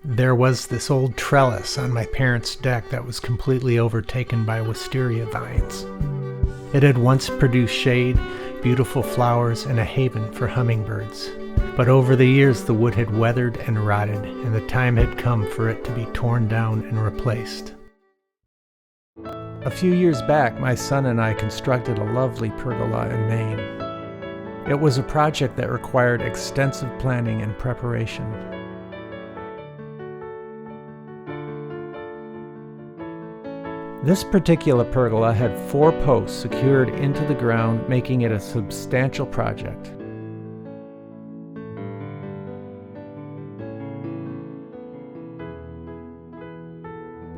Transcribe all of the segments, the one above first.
There was this old trellis on my parents' deck that was completely overtaken by wisteria vines. It had once produced shade, beautiful flowers, and a haven for hummingbirds. But over the years the wood had weathered and rotted, and the time had come for it to be torn down and replaced. A few years back, my son and I constructed a lovely pergola in Maine. It was a project that required extensive planning and preparation. This particular pergola had 4 posts secured into the ground, making it a substantial project.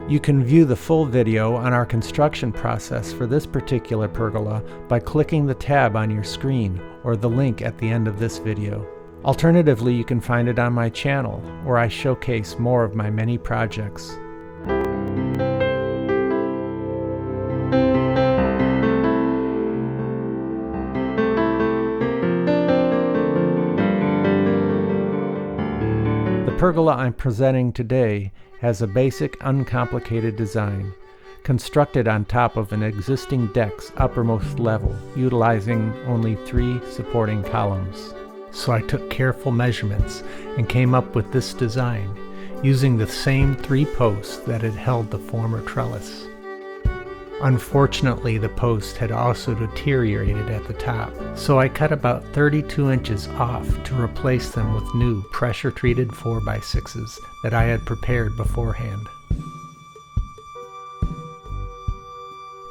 You can view the full video on our construction process for this particular pergola by clicking the tab on your screen or the link at the end of this video. Alternatively, you can find it on my channel, where I showcase more of my many projects. The pergola I'm presenting today has a basic, uncomplicated design, constructed on top of an existing deck's uppermost level, utilizing only 3 supporting columns. So I took careful measurements and came up with this design, using the same 3 posts that had held the former trellis. Unfortunately, the post had also deteriorated at the top, so I cut about 32 inches off to replace them with new pressure-treated 4x6s that I had prepared beforehand.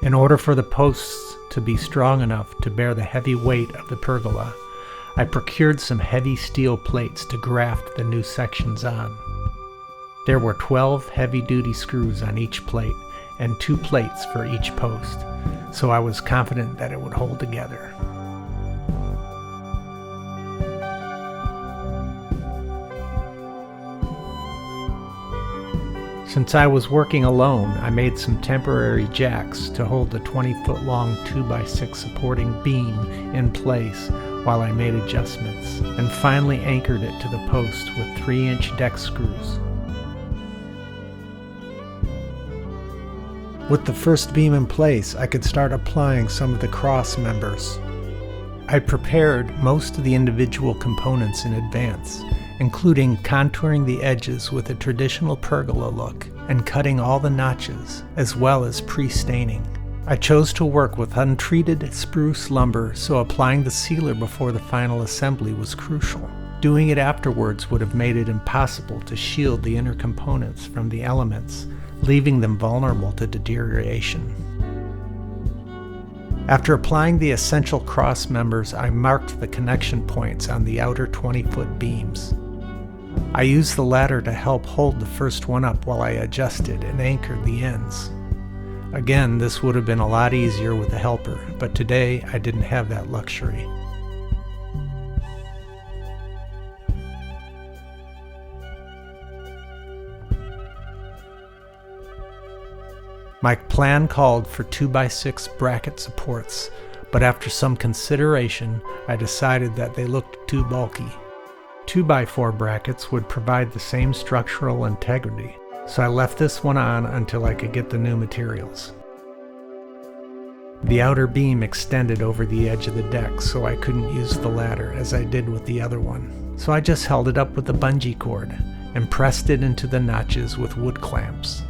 In order for the posts to be strong enough to bear the heavy weight of the pergola, I procured some heavy steel plates to graft the new sections on. There were 12 heavy-duty screws on each plate, and 2 plates for each post, so I was confident that it would hold together. Since I was working alone, I made some temporary jacks to hold the 20-foot long 2x6 supporting beam in place while I made adjustments, and finally anchored it to the post with 3-inch deck screws. With the first beam in place, I could start applying some of the cross members. I prepared most of the individual components in advance, including contouring the edges with a traditional pergola look and cutting all the notches, as well as pre-staining. I chose to work with untreated spruce lumber, so applying the sealer before the final assembly was crucial. Doing it afterwards would have made it impossible to shield the inner components from the elements, leaving them vulnerable to deterioration. After applying the essential cross members, I marked the connection points on the outer 20-foot beams. I used the ladder to help hold the first one up while I adjusted and anchored the ends. Again, this would have been a lot easier with a helper, but today I didn't have that luxury. My plan called for 2x6 bracket supports, but after some consideration, I decided that they looked too bulky. 2x4 brackets would provide the same structural integrity, so I left this one on until I could get the new materials. The outer beam extended over the edge of the deck, so I couldn't use the ladder as I did with the other one. So I just held it up with a bungee cord and pressed it into the notches with wood clamps.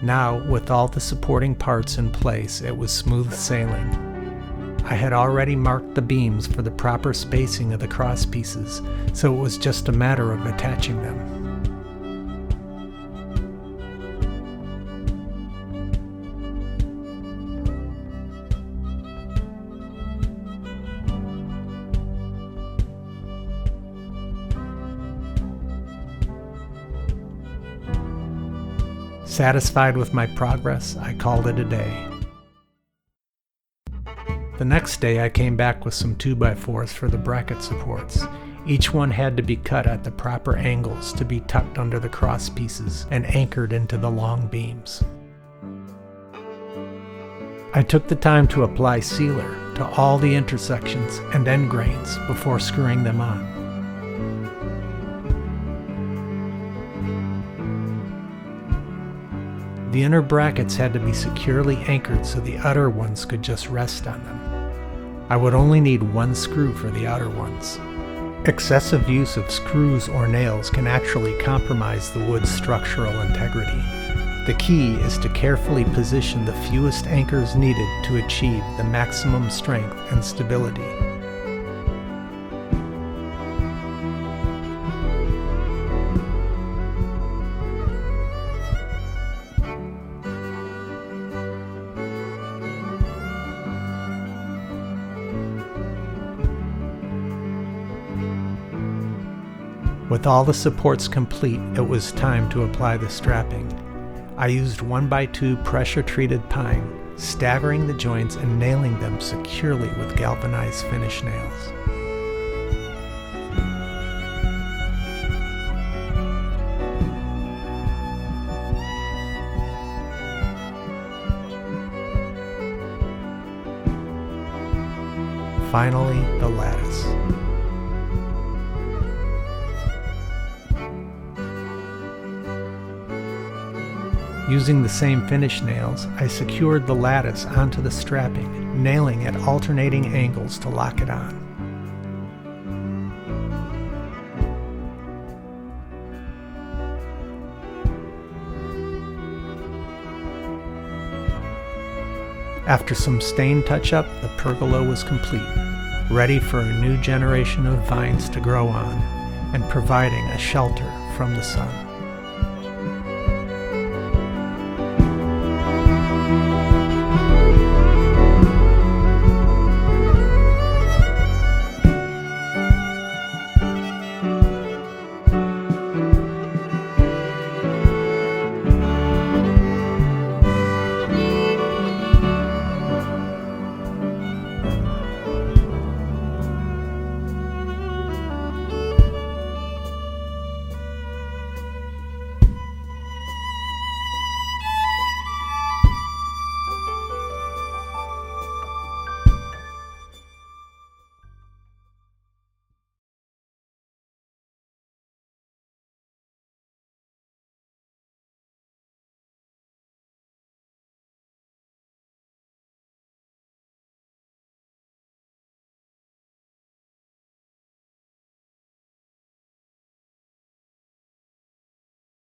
Now, with all the supporting parts in place, it was smooth sailing. I had already marked the beams for the proper spacing of the cross pieces, so it was just a matter of attaching them. Satisfied with my progress, I called it a day. The next day I came back with some 2x4s for the bracket supports, Each one had to be cut at the proper angles to be tucked under the cross pieces and anchored into the long beams. I took the time to apply sealer to all the intersections and end grains before screwing them on. The inner brackets had to be securely anchored so the outer ones could just rest on them. I would only need one screw for the outer ones. Excessive use of screws or nails can actually compromise the wood's structural integrity. The key is to carefully position the fewest anchors needed to achieve the maximum strength and stability. With all the supports complete, it was time to apply the strapping. I used 1x2 pressure-treated pine, staggering the joints and nailing them securely with galvanized finish nails. Finally, the lattice. Using the same finish nails, I secured the lattice onto the strapping, nailing at alternating angles to lock it on. After some stain touch-up, the pergola was complete, ready for a new generation of vines to grow on, and providing a shelter from the sun.